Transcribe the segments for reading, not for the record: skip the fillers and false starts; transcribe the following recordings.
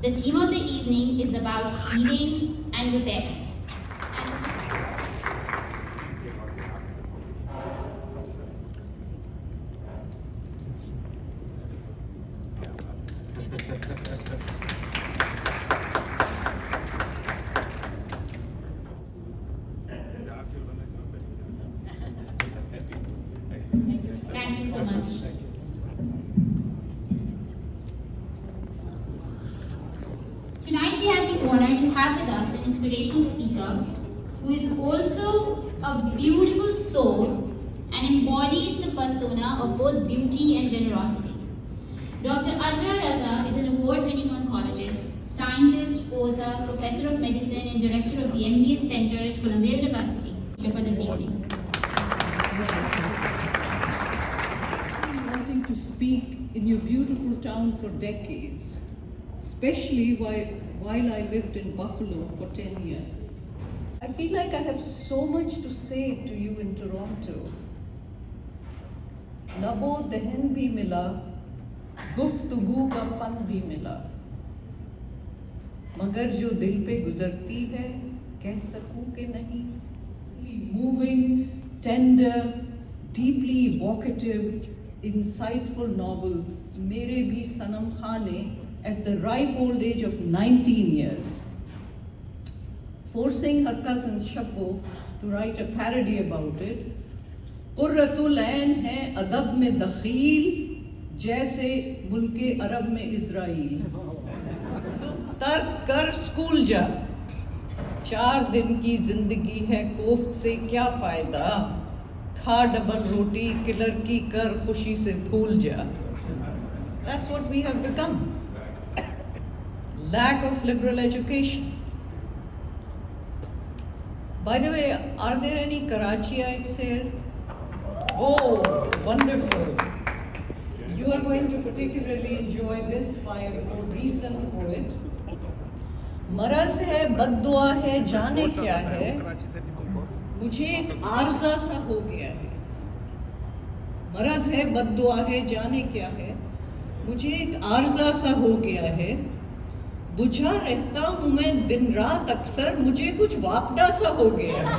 The theme of the evening is about healing and repair. Thank you so much. Tonight we have the honor to have with us an inspirational speaker who is also a beautiful soul and embodies the persona of both beauty and generosity. Dr.Azra Raza is an award-winning oncologist, scientist, author, professor of medicine and director of the MDS Center at Columbia University. For this evening. Wanting to speak in your beautiful town for decades, especially while I lived in Buffalo for 10 years. I feel like I have so much to say to you in Toronto. Labo dehen bhi mila, गुफ्तगू का fun भी मिला, मगर जो दिल पे गुजरती है कह सकूं कि नहीं. Moving, tender, deeply evocative, insightful novel, Mere Bhi Sanam Khane, at the ripe old age of 19 years. Forcing her cousin Shabbo to write a parody about it, Qurratul Ain hai adab mein dakhil, जैसे मुल्के अरब में Israel. तर्क कर school जा, 4 दिन की जिंदगी है कोफ्त से क्या फायदा, खा डबल रोटी किलर की कर खुशी से भूल जा. That's what we have become. Lack of liberal education. By the way, are there any Karachiites here? Oh, wonderful. You are going to particularly enjoy this by a recent poet. मरज़ है बद्दुआ है जाने क्या है, मुझे एक आर्ज़ा सा हो गया है. मरज़ है बद्दुआ है जाने क्या है, मुझे एक आर्ज़ा सा हो गया है. बुझा रहता हूँ मैं दिन रात अक्सर, मुझे कुछ वापडा सा हो गया है.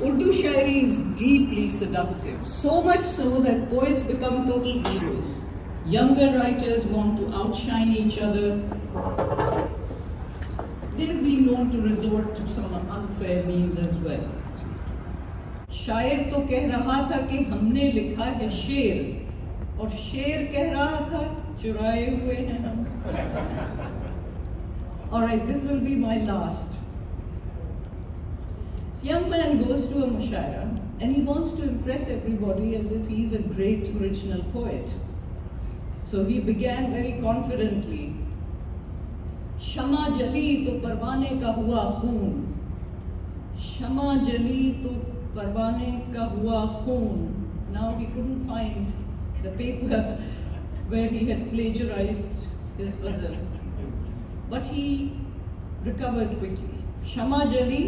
Urdu shairi is deeply seductive, so much so that poets become total heroes. Younger writers want to outshine each other. They'll be known to resort to some unfair means as well. शायर तो कह रहा था कि हमने लिखा है शेर, और शेर कह रहा था चुराए हुए हैं हम. All right, this will be my last. This young man goes to a mushaira and he wants to impress everybody as if he's a great original poet. So he began very confidently. Shama jali to parwane ka hua khoon. Shama jali to parwane ka hua khoon. Now he couldn't find the paper where he had plagiarized this ghazal, but he recovered quickly. Shama jali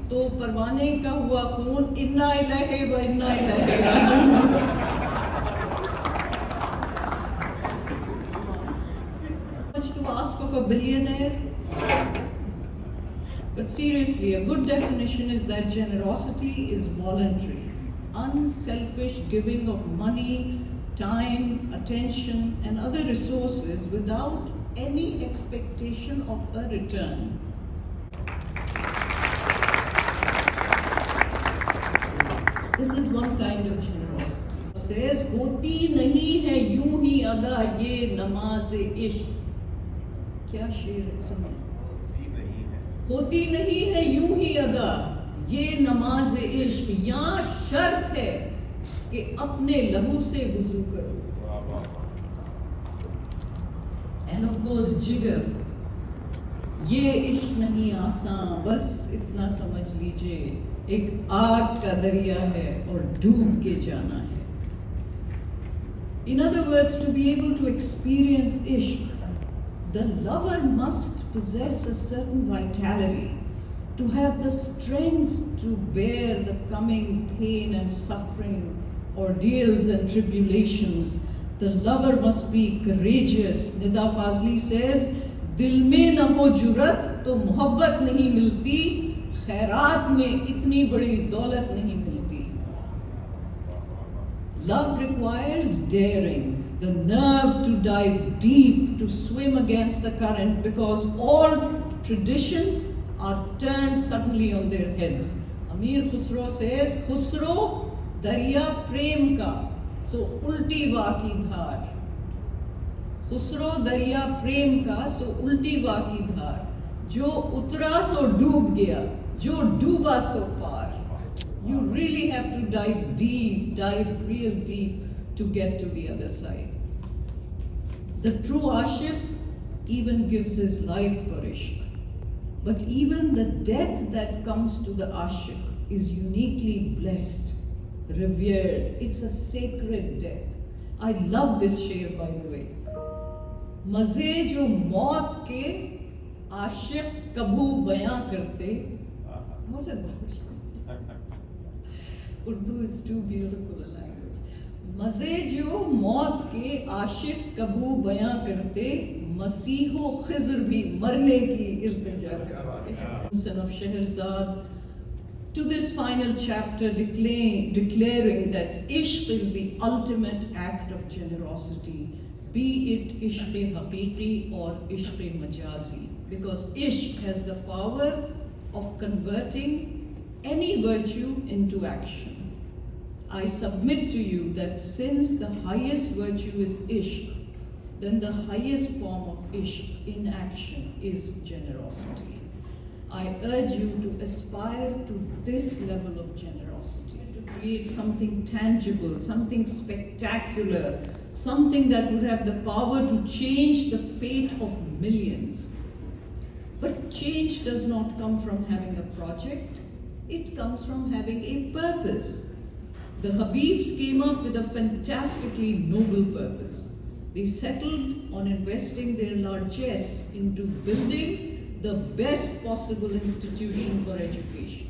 to parwane ka hua khoon, inna ilahi wa inna ilahi raji'un. To ask of a billionaire, but seriously, a good definition is that generosity is voluntary, unselfish giving of money, time, attention, and other resources without any expectation of a return. This is one kind of generosity. It says, "Hoti nahi hai यूं ही अदा ये नमाज़-ए-इश्क़." क्या शेर है, सुनो. होती नहीं है यूं ही अदा ये नमाज इश्क, यहाँ शर्त है कि अपने लहू से वुज़ू करो. And of course जिगर, ये इश्क नहीं आसान, बस इतना समझ लीजिए, एक आग का दरिया है और डूब के जाना है. In other words, to be able to experience ishq, the lover must possess a certain vitality, to have the strength to bear the coming pain and suffering, ordeals and tribulations, The lover must be courageous. Nida Fazli says, दिल में न हो जुरत तो मोहब्बत नहीं मिलती, खैरात में इतनी बड़ी दौलत नहीं मिलती. Love requires daring, the nerve to dive deep, to swim against the current, because all traditions are turned suddenly on their heads. Amir Khusro says, Khusro darya prem ka, so ulti va ki dhar. Khusro darya prem ka, so ulti va ki dhar. Jo utra so doob gaya, jo dooba so par. You really have to dive deep, dive real deep to get to the other side. The true ashik even gives his life for ishq. But even the death that comes to the ashik is uniquely blessed, revered. It's a sacred death. I love this sher, by the way. Maze jo maut ke ashik kabhu bayan karte. What a Urdu is too beautiful a language. Maze jo maut ke ashik kabhu bayan karte. Masiho Khizr bhi marne ki iltija karte. Son of Shahrazad, to this final chapter declaring that ishq is the ultimate act of generosity, be it ishq haqiqi or ishq majazi, because ishq has the power of converting any virtue into action. I submit to you that since the highest virtue is ishq, then the highest form of ishq in action is generosity. I urge you to aspire to this level of generosity, to create something tangible, something spectacular, something that would have the power to change the fate of millions. But change does not come from having a project, it comes from having a purpose. The Habibs came up with a fantastically noble purpose. They settled on investing their largesse into building the best possible institution for education.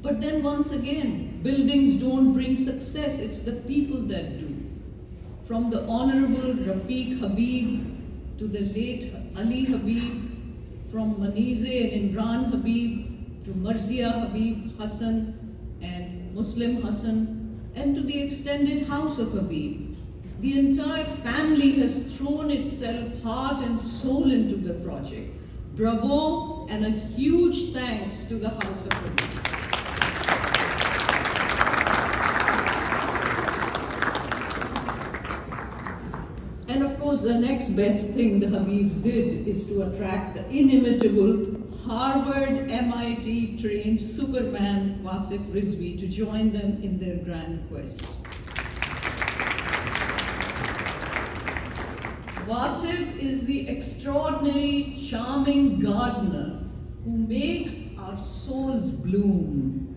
But then once again, buildings don't bring success, it's the people that do. From the Honorable Rafiq Habib to the late Ali Habib, from Manize and Imran Habib to Marzia Habib, Hassan and Muslim Hassan, and to the extended house of Habib. The entire family has thrown itself heart and soul into the project. Bravo and a huge thanks to the House of Habib. And of course, the next best thing the Habibs did is to attract the inimitable Harvard, MIT trained Superman Wasif Rizvi to join them in their grand quest. Wasif is the extraordinary, charming gardener who makes our souls bloom.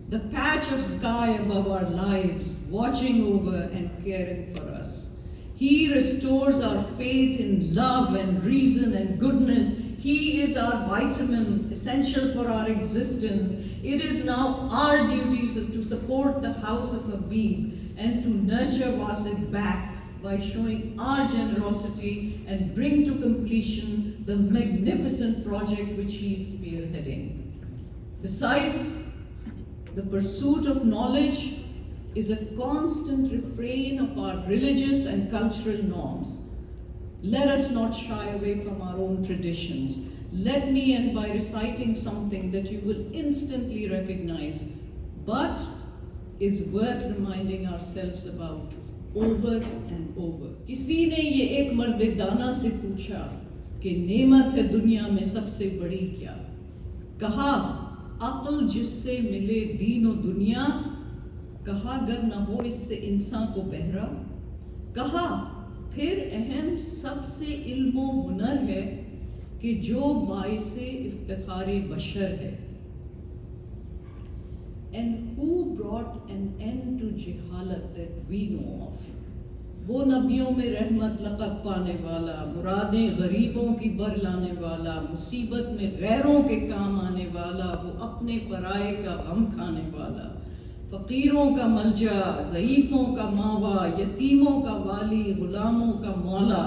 The patch of sky above our lives, watching over and caring for us. He restores our faith in love and reason and goodness. He is our vitamin, essential for our existence. It is now our duty to support the House of Habib and to nurture Wasif back by showing our generosity and bring to completion the magnificent project which he is spearheading. Besides, the pursuit of knowledge is a constant refrain of our religious and cultural norms. Let us not shy away from our own traditions. Let me end by reciting something that you will instantly recognize, but is worth reminding ourselves about over and over. किसी ने ये एक मर्द दाना से पूछा कि नेमत है दुनिया में सबसे बड़ी क्या? कहा अक्ल जिससे मिले दीन और दुनिया, कहा गर न हो इससे इंसान को बहरा, कहा फिर अहम सबसे इल्म व हुनर है कि जो बाइसे इफ्तिखारे बशर है. And who brought an end to jihalat that we know of? वो नबियों में रहमत लक़ब पाने वाला, मुरादें गरीबों की बर लाने वाला, मुसीबत में गैरों के काम आने वाला, वो अपने पराये का गम खाने वाला. فقیروں کا ملجا، ضعیفوں کا ماوا، یتیموں کا والی، غلاموں کا مولا،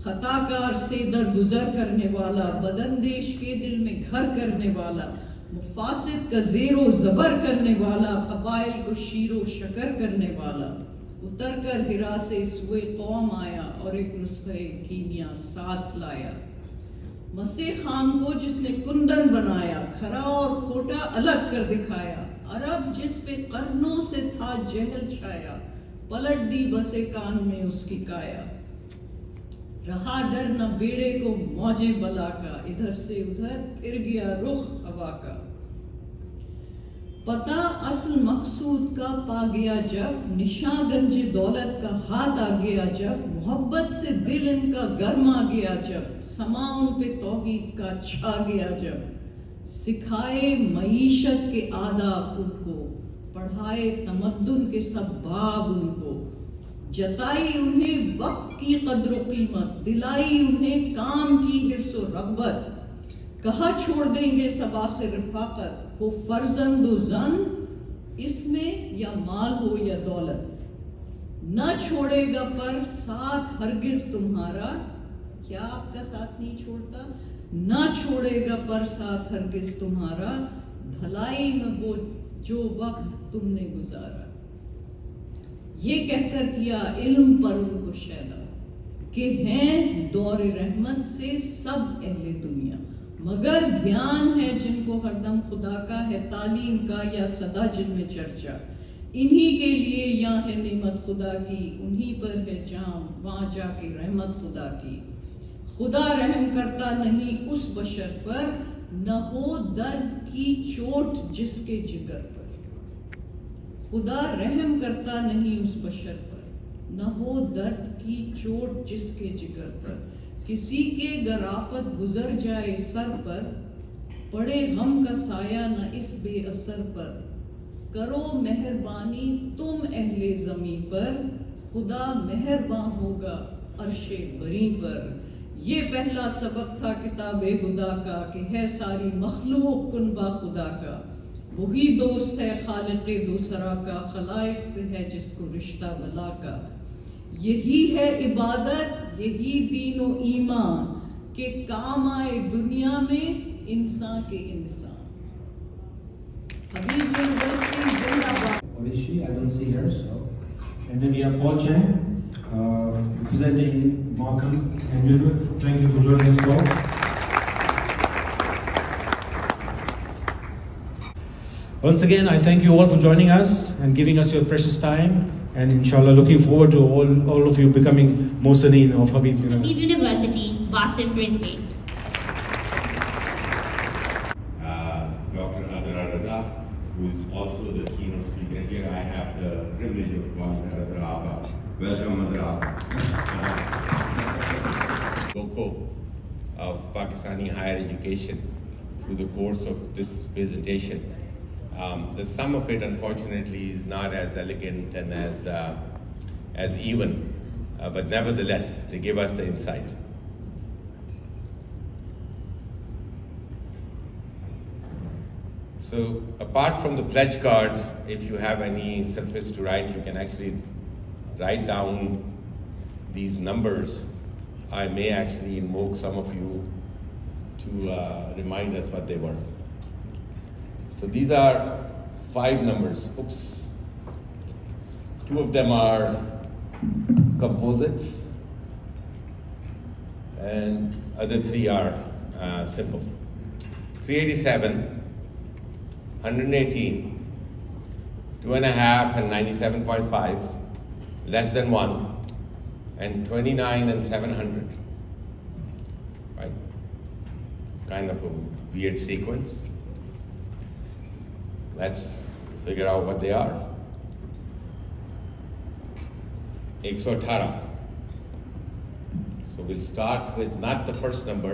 خطاکار سے درگزر کرنے والا، بداندیش کے دل میں گھر کرنے والا، مفاسد کا زیر و زبر کرنے والا، قبائل کو شیر و شکر کرنے والا، اتر کر ہرا سے سوئے قوم آیا اور ایک نسخہ کیمیا ساتھ لایا۔ مسیح خان کو جس نے کندن بنایا، کھرا اور کھوٹا الگ کر دکھایا، عرب جس پہ قرنوں سے تھا جہل چھایا، پلٹ دی بسے کان میں اس کی کایا۔ رہا ڈر نہ بیڑے کو موج بلا کا، ادھر سے ادھر پھر گیا رخ ہوا کا۔ پتہ اصل مقصود کا پا گیا جب، نشاں گنج دولت کا ہاتھ آ گیا جب، محبت سے دل ان کا گرما گیا جب، سما ان پہ توحید کا چھا گیا جب، سکھائے معیشت کے آداب ان کو، پڑھائے تمدن کے سب باب ان کو، جتائی انہیں وقت کی قدر و قیمت، دلائی انہیں کام کی حرص و رغبت، کہا چھوڑ دیں گے سب آخر رفاقت، ہو فرزند و زن اس میں یا مال ہو یا دولت، نہ چھوڑے گا پر ساتھ ہرگز تمہارا، کیا آپ کا ساتھ نہیں چھوڑتا؟ نہ چھوڑے گا پر ساتھ ہرگز تمہارا، بھلائی میں وہ جو وقت تم نے گزارا۔ یہ کہہ کر کیا علم پر ان کو شیدا، کہ ہیں دور رحمت سے سب اہل دنیا، مگر دھیان ہے جن کو ہر دم خدا کا ہے، تعلیم کا یا صدا جن میں چرچا، انہی کے لیے یہاں ہے نعمت خدا کی، انہی پر ہے جام وہاں جا کے رحمت خدا کی۔ خدا رحم کرتا نہیں اس بشر پر، نہ ہو درد کی چوٹ جس کے جگر پر۔ خدا رحم کرتا نہیں اس بشر پر، نہ ہو درد کی چوٹ جس کے جگر پر، کسی کے گر آفت گزر جائے سر پر، پڑے غم کا سایہ نہ اس بے اثر پر، کرو مہربانی تم اہل زمیں پر، خدا مہرباں ہوگا عرش بری پر۔ یہ پہلا سبق تھا کتاب خدا کا، کہ ہے ساری مخلوق کنبہ خدا کا، وہی دوست ہے خالق دوسرا کا، خلائق سے ہے جس کو رشتہ ولا کا۔ یہی ہے عبادت، یہی دین و ایمان، کہ کام آئے دنیا میں انسان کے انسان۔ حبیب یونیورسٹی زندہ باد۔ Or is she? I don't see her. So, and then we have Paul Chang, representing Markham and Mehboob. Thank you for joining us, Paul. Once again, I thank you all for joining us and giving us your precious time, and inshallah looking forward to all of you becoming Mohsineen of Habib University. Habib University, Wasif Rizvi. Dr.Azra Raza, who is also the keynote speaker here. I have the privilege of calling her Azra Abba. Welcome, Azra. Logo of Pakistani higher education through the course of this presentation. The sum of it, unfortunately, is not as elegant and as even, but nevertheless, they give us the insight. So, apart from the pledge cards, if you have any surface to write, you can actually write down these numbers. I may actually invoke some of you to remind us what they were. So these are 5 numbers. Oops. 2 of them are composites, and other 3 are simple. 387, 118, 2.5 and 97.5, less than 1, and 29 and 700. Right? Kind of a weird sequence. Let's figure out what they are. 118. So we'll start with not the first number,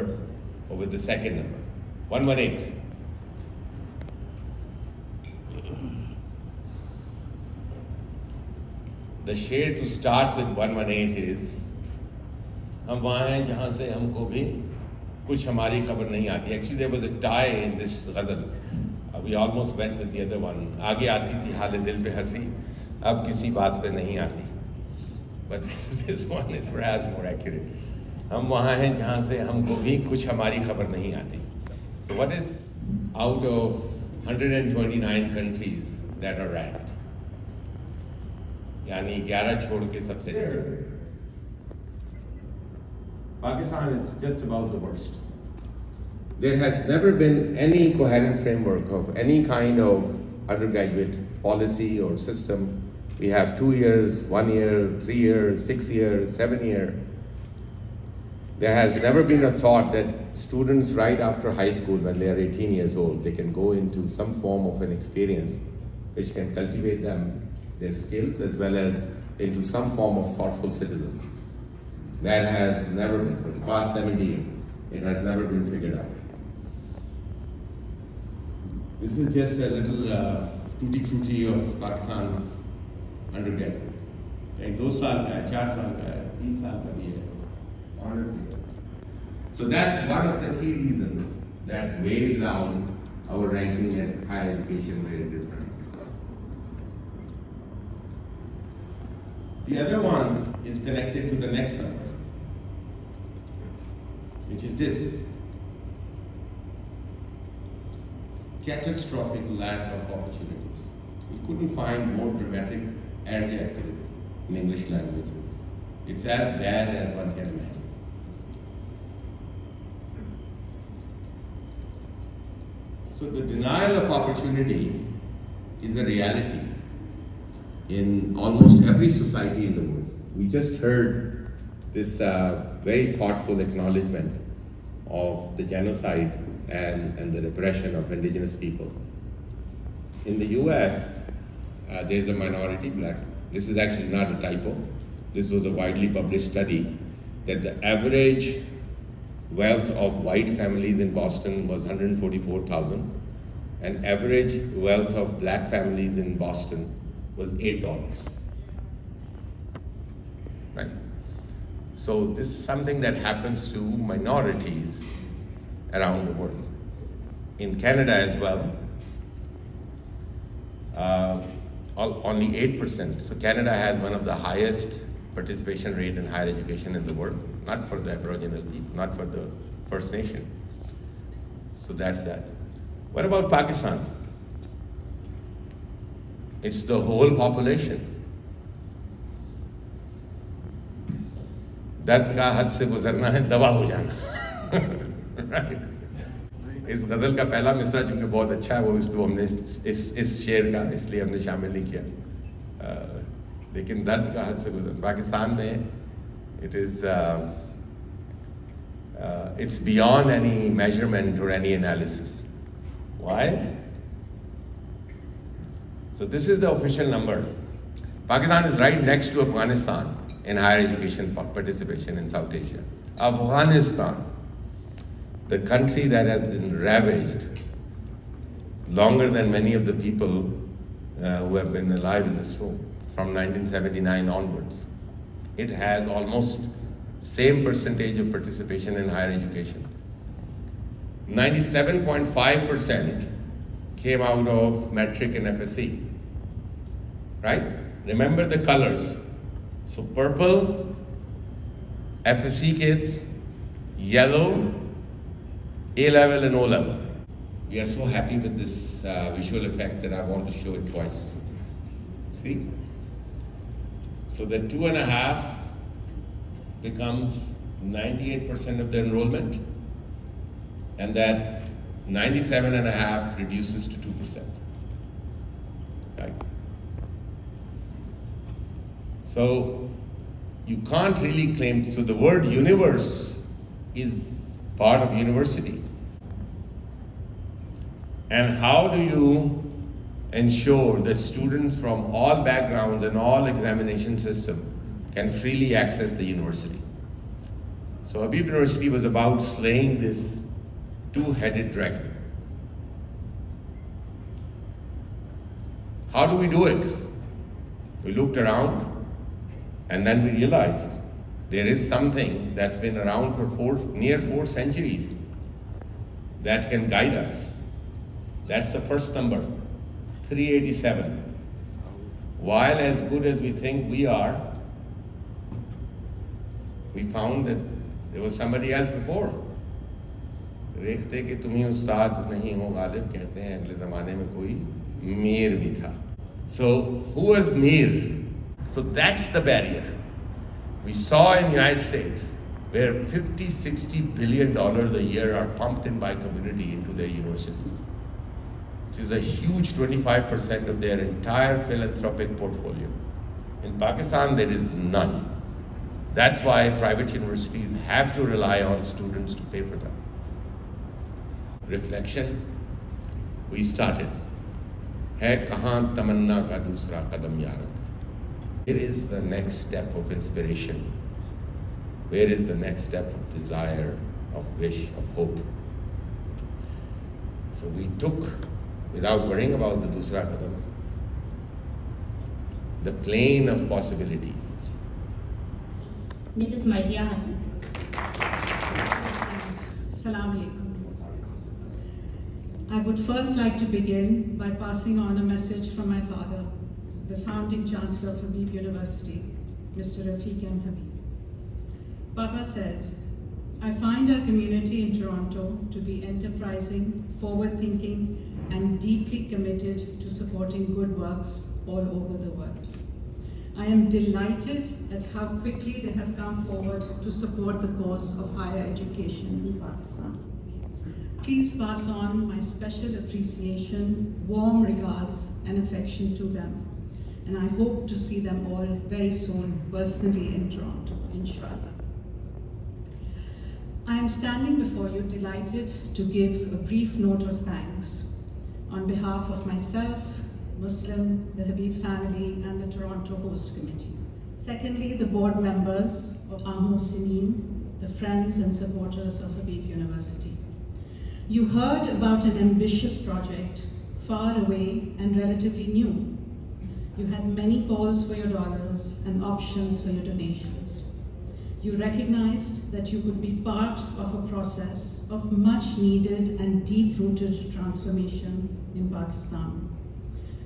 but with the second number. 118. The shade to start with 118 is, ہم وہاں ہیں جہاں سے ہم کو بھی کچھ ہماری خبر نہیں آتی. Actually there was a tie in this ghazal. we almost went with the other one. आगे आती थी हाले दिल पे हंसी, अब किसी बात पे नहीं आती. But this one is perhaps more accurate. हम वहाँ हैं जहाँ से हमको भी कुछ हमारी खबर नहीं आती. So what is out of 129 countries that are ranked? यानी 11 छोड़ के सबसे नीचे. Pakistan is just about the worst. There has never been any coherent framework of any kind of undergraduate policy or system. We have 2 years, 1 year, 3 years, 6 years, 7 years. There has never been a thought that students right after high school, when they are 18 years old, they can go into some form of an experience which can cultivate them, their skills, as well as into some form of thoughtful citizen. That has never been, for the past 70 years, it has never been figured out. This is just a little tutti frutti of Pakistan's undergraduate. एक 2 साल का है, 4 साल का है, 3 साल का भी है, honestly. So that's one of the key reasons that weighs down our ranking at higher education very different. The other one is connected to the next number, which is this: catastrophic lack of opportunities. We couldn't find more dramatic adjectives in English language. It's as bad as one can imagine. So the denial of opportunity is a reality in almost every society in the world. We just heard this very thoughtful acknowledgement of the genocide and the repression of indigenous people. In the US, there's a minority black. This is actually not a typo. This was a widely published study that the average wealth of white families in Boston was $144,000, and average wealth of black families in Boston was $8. Right? So this is something that happens to minorities around the world. In Canada as well, only 8%. So Canada has one of the highest participation rate in higher education in the world, not for the Aboriginal people, not for the First Nation. So that's that. What about Pakistan? It's the whole population. दर्द का हद से गुजरना है, दवा हो जाना. Right? इस गजल का पहला मिसरा चूंकि बहुत अच्छा है, वो हमने इस शेर का इसलिए हमने शामिल नहीं किया. लेकिन दर्द का हद से गुजरना पाकिस्तान में it's beyond any measurement or any analysis. Why? So this is the official number. Pakistan is right next to Afghanistan in higher education participation in South Asia. Afghanistan, the country that has been ravaged longer than many of the people who have been alive in this room, from 1979 onwards. It has almost same percentage of participation in higher education. 97.5% came out of metric and FSC, right? Remember the colors. So purple, FSC kids, yellow, A-level and O-level. We are so happy with this visual effect that I want to show it twice. See? So the 2.5 becomes 98% of the enrollment, and that 97.5 reduces to 2%. Right? So you can't really claim, so the word universe is part of university. And how do you ensure that students from all backgrounds and all examination systems can freely access the university? So Habib University was about slaying this two-headed dragon. How do we do it? We looked around and then we realized there is something that's been around for near 4 centuries that can guide us. That's the first number, 387. While as good as we think we are, we found that there was somebody else before. देखते कि तुम ही उस्ताद नहीं हो गालिब, कहते हैं अगले ज़माने में कोई मीर भी था. So who was Mir? So that's the barrier. We saw in the United States where $50–60 billion a year are pumped in by community into their universities, which is a huge 25% of their entire philanthropic portfolio. In Pakistan, there is none. That's why private universities have to rely on students to pay for them. Reflection, we started. है कहाँ तमन्ना का दूसरा कदम यारब. Where is the next step of inspiration? Where is the next step of desire, of wish, of hope? So we took, without worrying about the dusra qadam, the plane of possibilities. Mrs. Marzia Hassan. Assalamu alaikum. I would first like to begin by passing on a message from my father, the founding chancellor of Habib University, Mr. Habib. Papa says, I find our community in Toronto to be enterprising, forward-thinking, and deeply committed to supporting good works all over the world. I am delighted at how quickly they have come forward to support the cause of higher education in Pakistan. Please pass on my special appreciation, warm regards, and affection to them. And I hope to see them all very soon, personally in Toronto, inshallah. I am standing before you delighted to give a brief note of thanks on behalf of myself, Muslim, the Habib family, and the Toronto Host Committee. Secondly, the board members of our Mohsineen, the friends and supporters of Habib University. You heard about an ambitious project, far away and relatively new. You had many calls for your dollars and options for your donations. You recognized that you could be part of a process of much needed and deep-rooted transformation in Pakistan.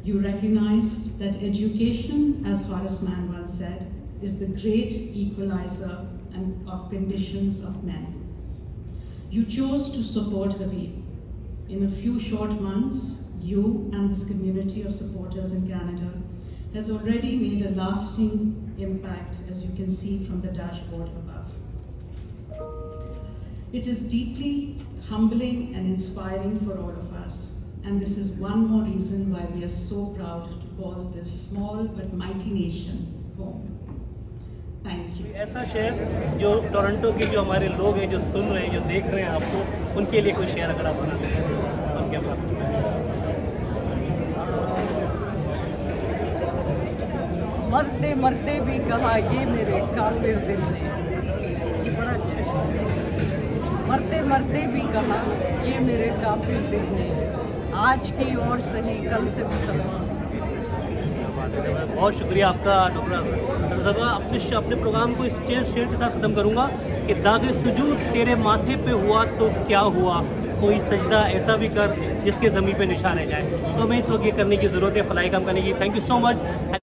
You recognized that education, as Horace Mann once said, is the great equalizer of conditions of men. You chose to support Habib. In a few short months, you and this community of supporters in Canada has already made a lasting impact, as you can see from the dashboard above. It is deeply humbling and inspiring for all of us, and this is one more reason why we are so proud to call this small but mighty nation home. Thank you. ऐसा share जो Toronto के जो हमारे लोग हैं, जो सुन रहे हैं, जो देख रहे हैं आपको, उनके लिए कोई शेयर अगर आप सुना दें तो क्या बात है? मरते मरते भी कहा ये मेरे काफिर दिल ने, ये बड़ा अच्छा है। मरते मरते भी कहा ये मेरे काफिर दिल ने, आज की और सही कल से मुसलमान। बहुत शुक्रिया आपका डॉक्टर अज़रा। अपने प्रोग्राम को इस शेर के साथ ख़त्म करूँगा कि दागे सुजूद तेरे माथे पे हुआ तो क्या हुआ, कोई सजदा ऐसा भी कर जिसके ज़मीन पे निशान रह जाए। तो हमें इस वक्त ये करने की ज़रूरत है, फलाई काम करने की। Thank you so much.